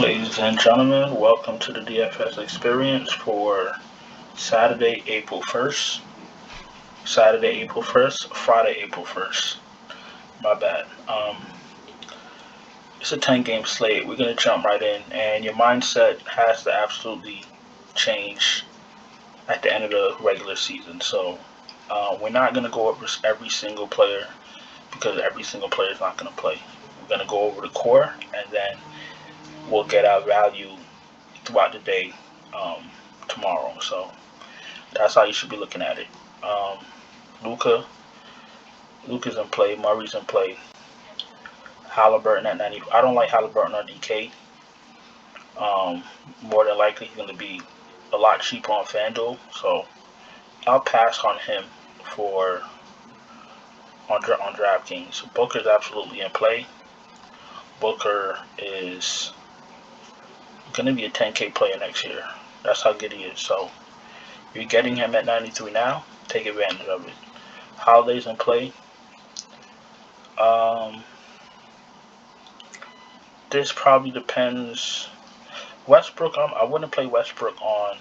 Ladies and gentlemen, welcome to the DFS experience for Saturday, April 1st. Friday, April 1st. My bad. It's a 10-game slate. We're going to jump right in, and your mindset has to absolutely change at the end of the regular season. So we're not going to go over every single player because every single player is not going to play. We're going to go over the core, and then we'll get our value throughout the day tomorrow. So that's how you should be looking at it. Luka's in play. Murray's in play. Halliburton at 90. I don't like Halliburton on DK. More than likely he's going to be a lot cheaper on FANDUEL. So I'll pass on him on DraftKings. Booker's absolutely in play. Booker is going to be a 10K player next year. That's how good he is. So if you're getting him at 93 now, take advantage of it. Holiday's in play. This probably depends. Westbrook, I wouldn't play Westbrook on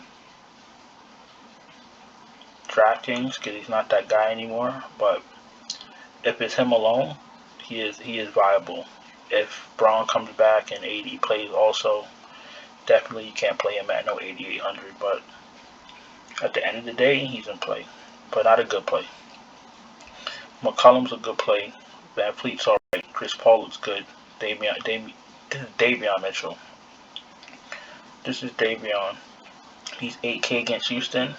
DraftKings because he's not that guy anymore. But if it's him alone, he is viable. If Braun comes back and AD plays also, definitely you can't play him at no 8,800. But at the end of the day, he's in play, but not a good play. McCollum's a good play. Van Fleet's alright. Chris Paul looks good. This is Davion Mitchell. This is Davion. He's 8K against Houston.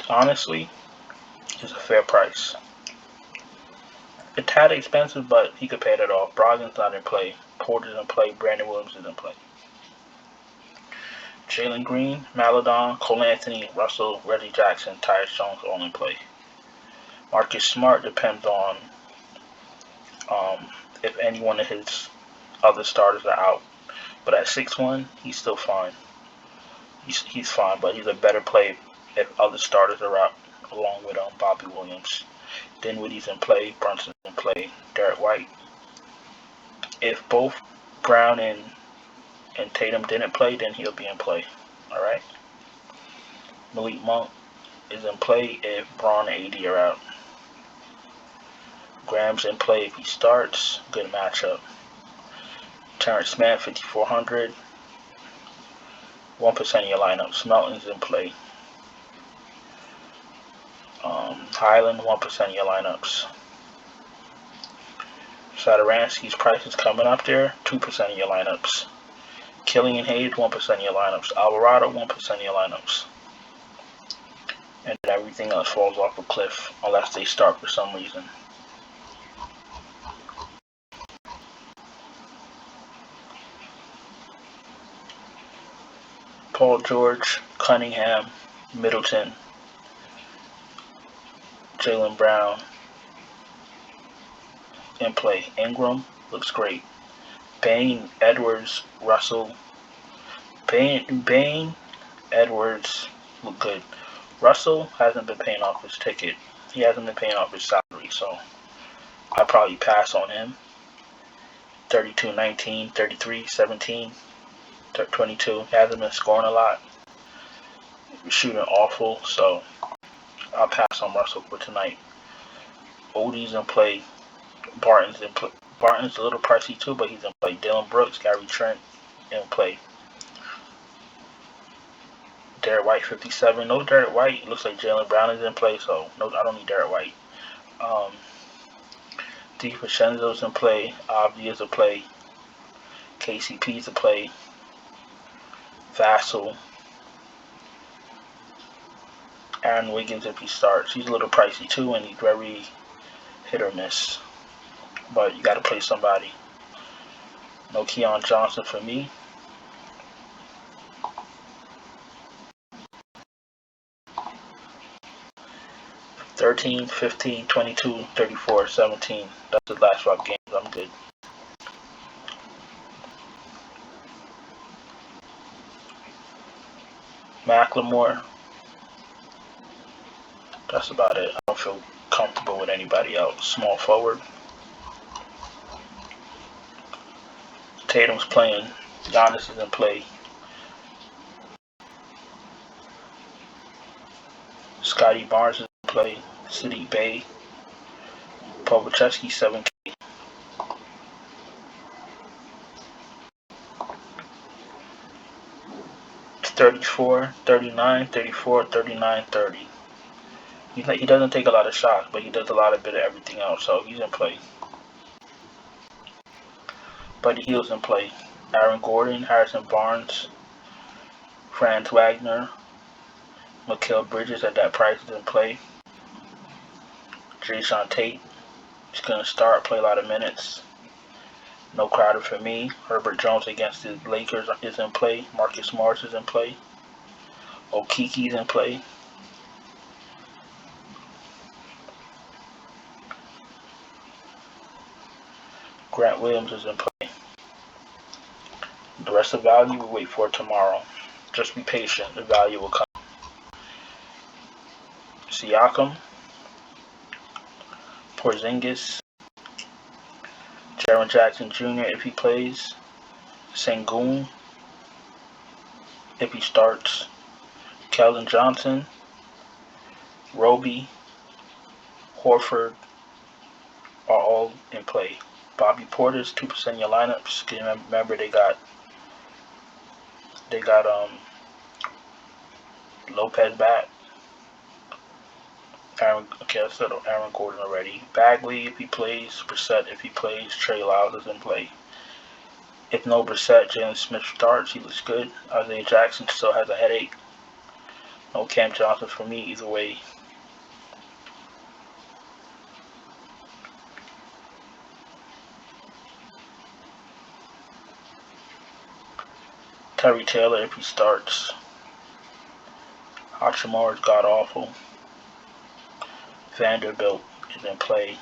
Honestly, it's a fair price. A tad expensive, but he could pay that off. Brogdon's not in play. Porter's in play. Brandon Williams is in play. Jalen Green, Maladon, Cole Anthony, Russell, Reggie Jackson, Tyus Jones all in play. Marcus Smart depends on if any one of his other starters are out. But at 6'1", he's still fine. He's fine, but he's a better play if other starters are out, along with Bobby Williams. Dinwiddie's in play, Brunson's in play, Derek White. If both Brown and Tatum didn't play, then he'll be in play. Alright? Malik Monk is in play if Braun and AD are out. Graham's in play if he starts. Good matchup. Terrence Mann, 5,400. 1% of your lineups. Melton's in play. Highland, 1% of your lineups. Satoransky's price is coming up there. 2% of your lineups. Killian Hayes, 1% of your lineups. Alvarado, 1% of your lineups. And then everything else falls off a cliff unless they start for some reason. Paul George, Cunningham, Middleton, Jaylen Brown in play. Ingram looks great. Bain, Edwards, Russell. Bain, Edwards look good. Russell hasn't been paying off his ticket. He hasn't been paying off his salary, so I'll probably pass on him. 32-19, 33-17, 22. He hasn't been scoring a lot. Shooting awful, so I'll pass on Russell for tonight. Odie's in play. Barton's in play. Barton's a little pricey too, but he's in play. Dylan Brooks, Gary Trent in play. Derek White, 57. No Derek White. It looks like Jaylen Brown is in play, so no, I don't need Derek White. DiVincenzo's in play. Avdia's a play. KCP's a play. Vassell. Aaron Wiggins if he starts. He's a little pricey too, and he's very hit or miss. But you got to play somebody. No Keon Johnson for me. $13, $15, $22, $34, $17. That's the last 5 games. I'm good. Macklemore. That's about it. I don't feel comfortable with anybody else. Small forward. Tatum's playing Giannis is in play. Scotty Barnes is in play. City Bay. Povachevsky 7K. It's 34, 39, 34, 39, 30. He doesn't take a lot of shots, but he does a lot of bit of everything else, so he's in play. Buddy Hield's in play. Aaron Gordon, Harrison Barnes, Franz Wagner, Mikal Bridges at that price is in play. Jason Tate is going to start, play a lot of minutes. No Crowder for me. Herbert Jones against the Lakers is in play. Marcus Morris is in play. Okiki's in play. Grant Williams is in play. The rest of the value we'll wait for tomorrow. Just be patient. The value will come. Siakam, Porzingis, Jaren Jackson Jr. if he plays, Sengun if he starts, Keldon Johnson, Roby, Horford are all in play. Bobby Porter's 2% in your lineups. Remember they got Lopez back. I said Aaron Gordon already. Bagley if he plays, Brissett if he plays, Trey Lyles is in play. If no Brissett, Jalen Smith starts, he looks good. Isaiah Jackson still has a headache. No Cam Johnson for me either way. Terry Taylor if he starts. Hachimura is god awful. Vanderbilt is in play.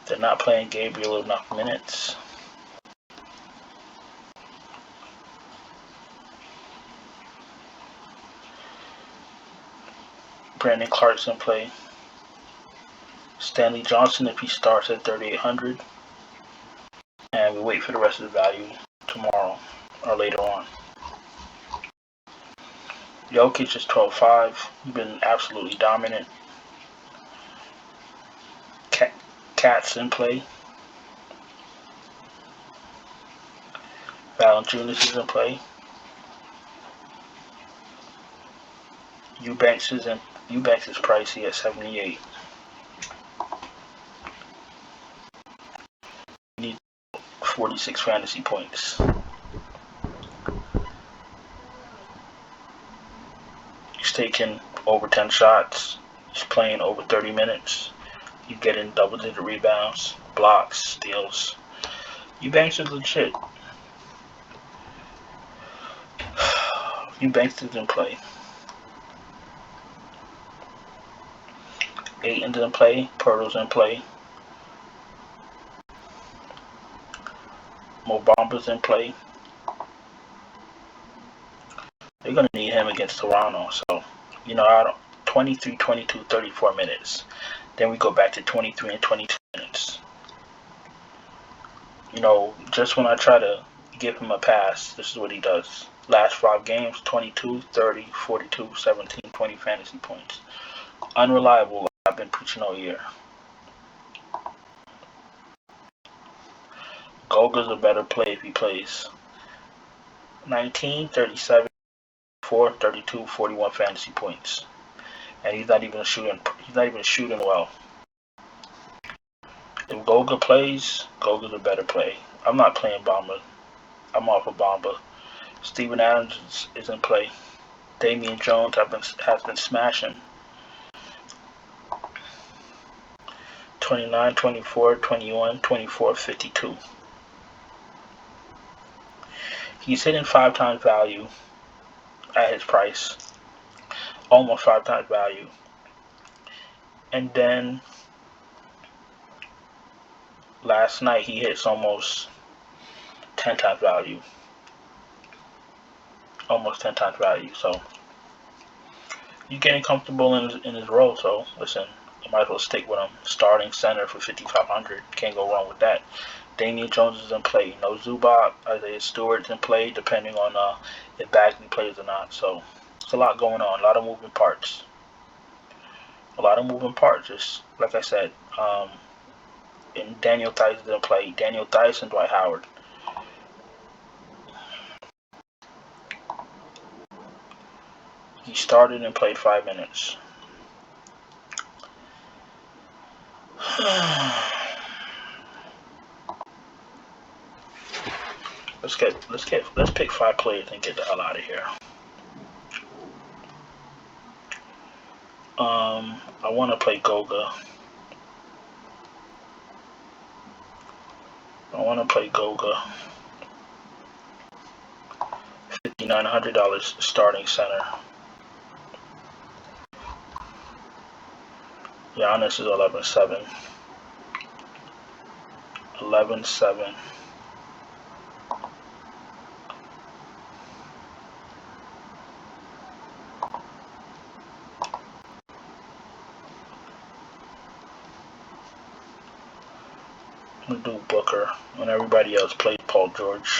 They're not playing Gabriel enough minutes. Brandon Clark's in play. Stanley Johnson if he starts at 3,800. And we wait for the rest of the value tomorrow or later on. Jokic is 12.5. He's been absolutely dominant. Cat's in play. Valanciunas is in play. Eubanks is pricey at 78. You need 46 fantasy points. He's taking over 10 shots. He's playing over 30 minutes. He's getting double-digit rebounds, blocks, steals. Eubanks is legit. Eubanks is in play. Ayton's in play. Pirtle's in play. Mo Bamba's in play. They're going to need him against Toronto. So, out of 23, 22, 34 minutes. Then we go back to 23 and 22 minutes. Just when I try to give him a pass, this is what he does. Last 5 games, 22, 30, 42, 17, 20 fantasy points. Unreliable, I've been preaching all year. Goga's a better play if he plays. 19, 37, 4, 32, 41 fantasy points. And he's not even shooting well. If Goga plays, Goga's a better play. I'm not playing Bamba. I'm off of Bamba. Steven Adams is in play. Damian Jones has been smashing. 29, 24, 21, 24, 52. He's hitting 5 times value at his price. Almost 5 times value. And then last night he hits almost 10 times value. Almost 10 times value. So, he's getting comfortable in his role. So listen, you might as well stick with him. Starting center for 5,500. Can't go wrong with that. Damian Jones is in play. No Zubac, Isaiah Stewart's in play, depending on if Bagley plays or not. So it's a lot going on. A lot of moving parts. Just like I said. And Daniel Theis didn't play. Daniel Theis and Dwight Howard. He started and played 5 minutes. Let's pick 5 players and get the hell out of here. I want to play Goga. $5,900 starting center. Giannis is 11-7. 11-7. I'm gonna do Booker when everybody else plays Paul George.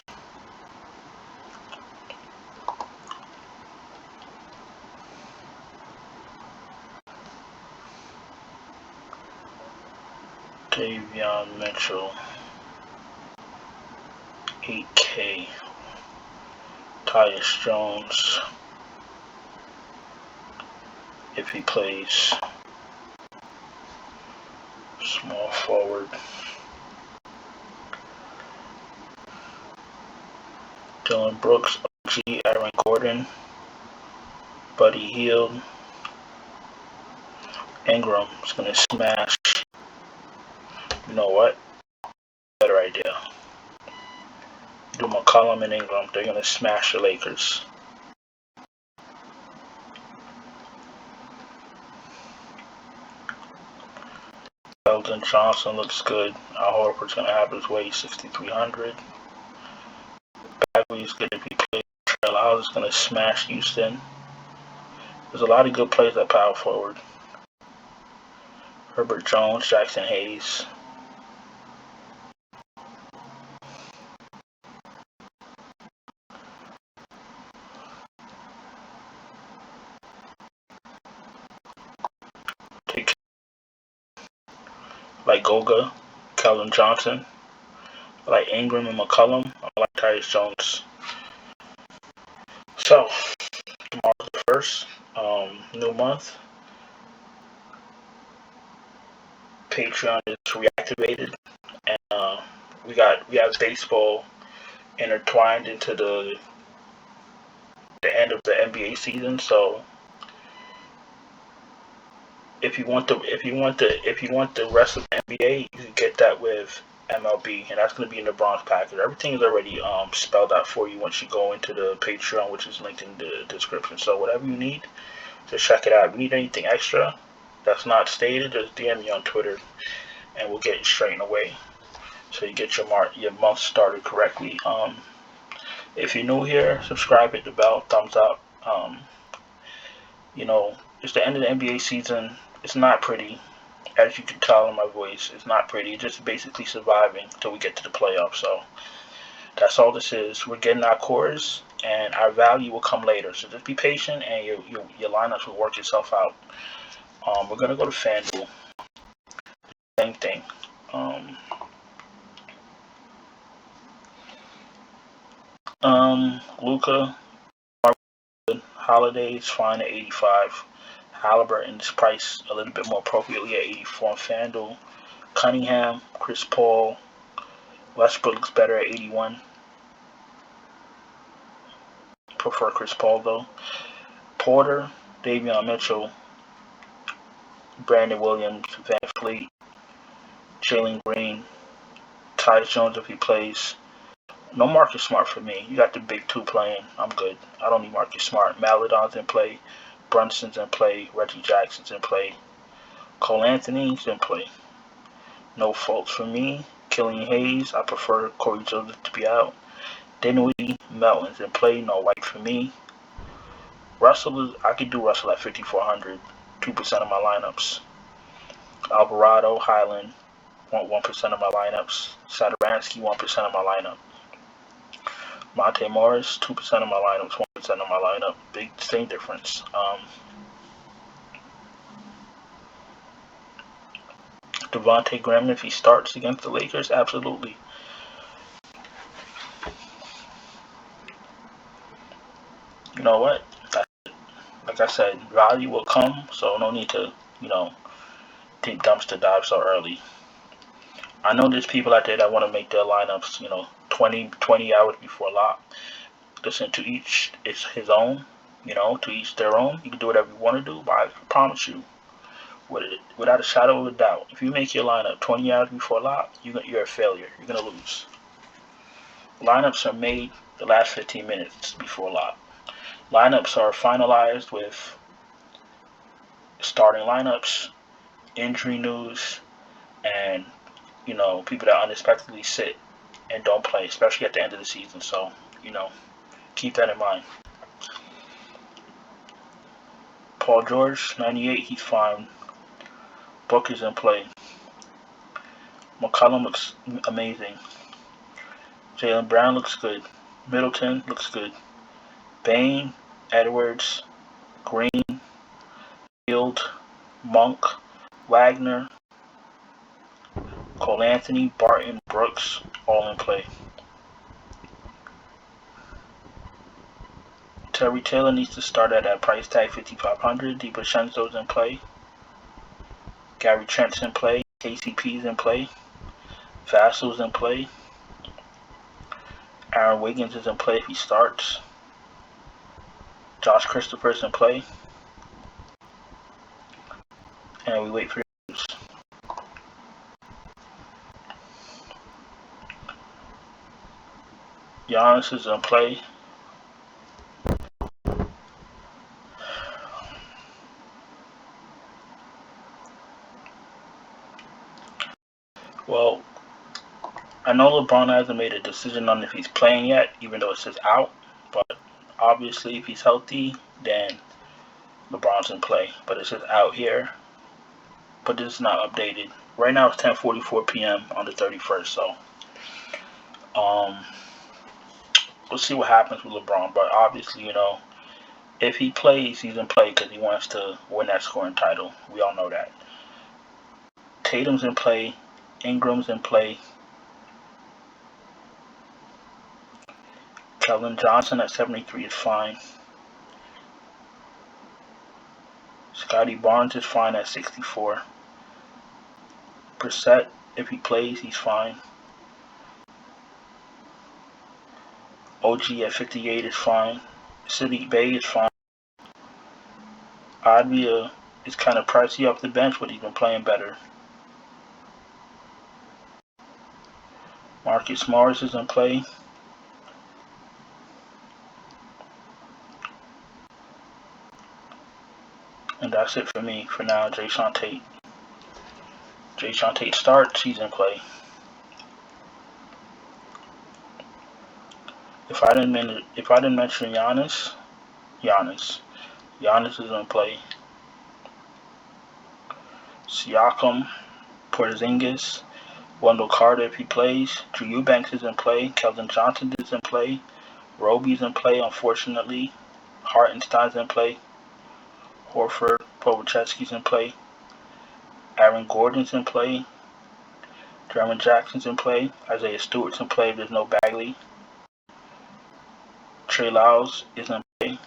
Davion Mitchell, 8K. Tyus Jones, if he plays. Small forward. Dylan Brooks, OG, Aaron Gordon, Buddy Hield. Ingram is going to smash. You know what? Better idea. Do McCollum and Ingram. They're going to smash the Lakers. Keldon Johnson looks good. Al Horford's going to have his way, 6,300. Bagley's going to be played. Trey Lyles is going to smash Houston. There's a lot of good plays at power forward. Herbert Jones, Jackson Hayes. Like Goga, Keldon Johnson. I like Ingram and McCollum. I like Tyus Jones. So, tomorrow's the 1st. New month. Patreon is reactivated, and we have baseball intertwined into the end of the NBA season. So if you want the rest of the NBA, you can get that with MLB, and that's going to be in the bronze package. Everything is already spelled out for you once you go into the Patreon, which is linked in the description. So whatever you need, just check it out. If you need anything extra that's not stated, just DM me on Twitter, and we'll get it straightened away so you get your month started correctly. If you're new here, subscribe, hit the bell, thumbs up. It's the end of the NBA season. It's not pretty, as you can tell in my voice. It's not pretty. It's just basically surviving until we get to the playoffs. So that's all this is. We're getting our cores, and our value will come later. So just be patient, and your lineups will work itself out. We're gonna go to FanDuel. Same thing. Luka, Holiday's fine at 85. Halliburton's priced a little bit more appropriately at 84 on FanDuel. Cunningham, Chris Paul, Westbrook looks better at 81. Prefer Chris Paul though. Porter, Davion Mitchell, Brandon Williams, Van Fleet, Jalen Green, Tyus Jones if he plays. No Marcus Smart for me. You got the big 2 playing. I'm good. I don't need Marcus Smart. Maladon's in play. Brunson's in play. Reggie Jackson's in play. Cole Anthony's in play. No faults for me. Killian Hayes. I prefer Corey Joseph to be out. Dinwiddie, Melton's in play. No White for me. Russell is, I could do Russell at 5,400, 2% of my lineups. Alvarado, Highland, 1% of my lineups. Sadaransky, 1% of my lineup. Monte Morris, 2% of my lineups, 1% of my lineup. Big, same difference. Devontae Graham, if he starts against the Lakers, absolutely. You know what? Like I said, value will come, so no need to, think dumpster dive so early. I know there's people out there that want to make their lineups, 20 hours before lock. Listen, to each it's his own, to each their own. You can do whatever you want to do, but I promise you, without a shadow of a doubt, if you make your lineup 20 hours before lock, you're a failure. You're going to lose. Lineups are made the last 15 minutes before lock. Lineups are finalized with starting lineups, injury news, and people that unexpectedly sit and don't play, especially at the end of the season. So, keep that in mind. Paul George, 98, he's fine. Book is in play. McCollum looks amazing. Jaylen Brown looks good. Middleton looks good. Bain, Edwards, Green, Field, Monk, Wagner, Cole Anthony, Barton, Brooks, all in play. Terry Taylor needs to start at that price tag, 5,500. DiVincenzo's in play. Gary Trent's in play. KCP's in play. Vassal's in play. Aaron Wiggins is in play if he starts. Josh Christopher's in play. And we wait for the news. Giannis is in play. Well, I know LeBron hasn't made a decision on if he's playing yet, even though it says out. But obviously, if he's healthy, then LeBron's in play. But it says out here. But this is not updated. Right now it's 10:44 p.m. on the 31st. So, we'll see what happens with LeBron. But obviously, if he plays, he's in play because he wants to win that scoring title. We all know that. Tatum's in play. Ingram's in play. Keldon Johnson at 73 is fine. Scotty Barnes is fine at 64. Brissett, if he plays, he's fine. OG at 58 is fine. Saddiq Bey is fine. Advia is kind of pricey off the bench, but he's been playing better. Marcus Morris is in play. And that's it for me for now. Jae'Sean Tate. Jae'Sean Tate starts, he's in play. If I didn't mention Giannis is in play. Siakam, Porzingis, Wendell Carter if he plays. Drew Eubanks is in play. Keldon Johnson is in play. Roby's in play, unfortunately. Hartenstein's in play. Horford, Povačević's in play. Aaron Gordon's in play. Jeremy Jackson's in play. Isaiah Stewart's in play if there's no Bagley. Trey Lyles is in play.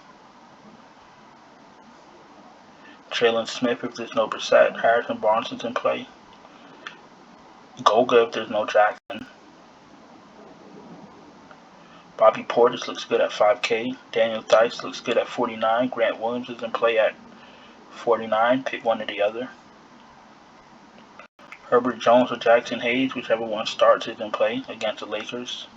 Traylon Smith if there's no Brissett. Harrison Barnes is in play. Goga if there's no Jackson. Bobby Portis looks good at 5K. Daniel Theis looks good at 49. Grant Williams is in play at 49. Pick one or the other. Herbert Jones or Jackson Hayes, whichever one starts, is in play against the Lakers.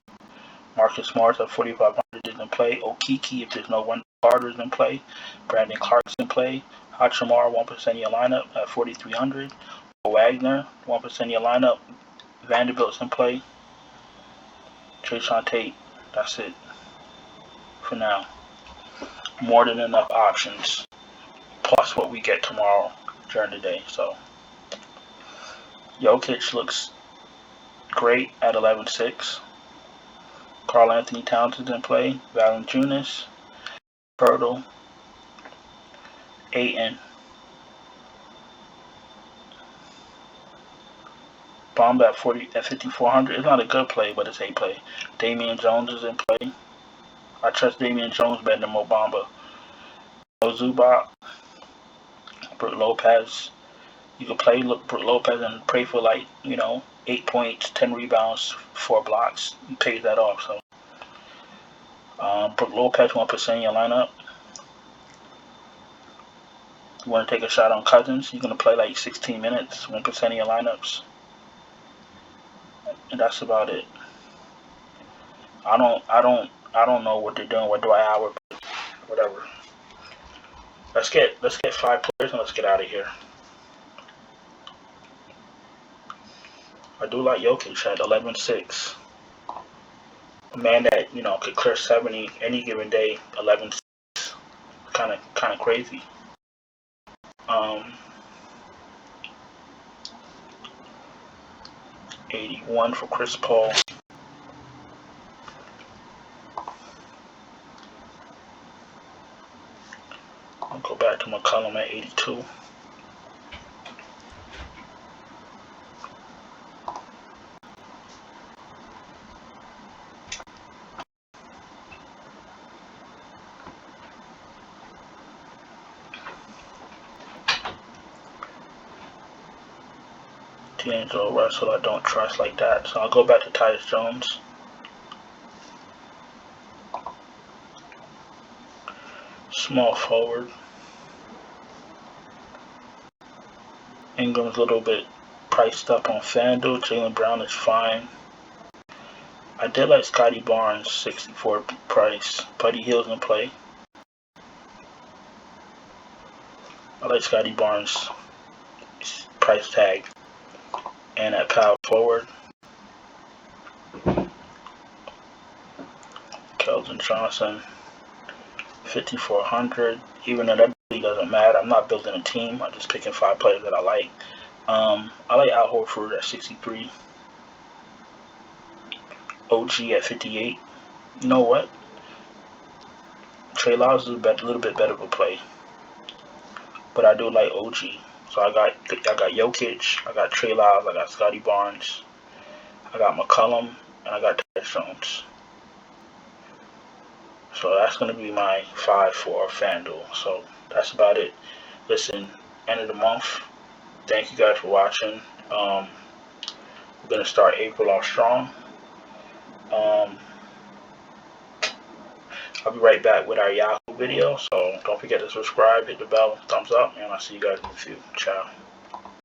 Marcus Smart at 4,500 is in play. Okeke, if there's no one, Carter is in play. Brandon Clark's in play. Hachimura, 1% of your lineup at 4,300. Wagner, 1% of your lineup. Vanderbilt's in play. Jae'Sean Tate. That's it for now. more than enough options, plus what we get tomorrow during the day. So Jokic looks great at 11-6. Karl Anthony Towns is in play. Valanciunas, Pirtle, Ayton, Bomb at 5,400. It's not a good play, but it's a play. Damian Jones is in play. I trust Damian Jones better than Mo Bamba. No Zubac, Brook Lopez. You can play Brook Lopez and pray for 8 points, 10 rebounds, 4 blocks. He pays that off. So Brook Lopez 1% in your lineup. You want to take a shot on Cousins? You're gonna play 16 minutes, 1% of your lineups, and that's about it. I don't know what they're doing with Dwight Howard, but whatever. Let's get 5 players and let's get out of here. I do like Jokic at 11-6. A man that could clear 70 any given day. 11-6, kind of crazy. 81 for Chris Paul. I'll go back to McCollum at 82. D'Angelo Russell I don't trust like that, so I'll go back to Tyus Jones. Small forward. Ingram's a little bit priced up on FanDuel. Jaylen Brown is fine. I did like Scotty Barnes, 64 price. Buddy Hield's in play. I like Scotty Barnes' price tag. And at power forward, Keldon Johnson, 5,400. Even though that really doesn't matter, I'm not building a team. I'm just picking 5 players that I like. I like Al Horford at 63. OG at 58. You know what? Trey Lyles is a little bit better of a play, but I do like OG. So I got Jokic, I got Trey Lyles, I got Scotty Barnes, I got McCollum, and I got Tyus Jones. So that's going to be my 5 for FanDuel. So that's about it. Listen, end of the month. Thank you guys for watching. We're going to start April off strong. I'll be right back with our Yahoo video. So don't forget to subscribe, hit the bell, thumbs up, and I'll see you guys in a few. Ciao.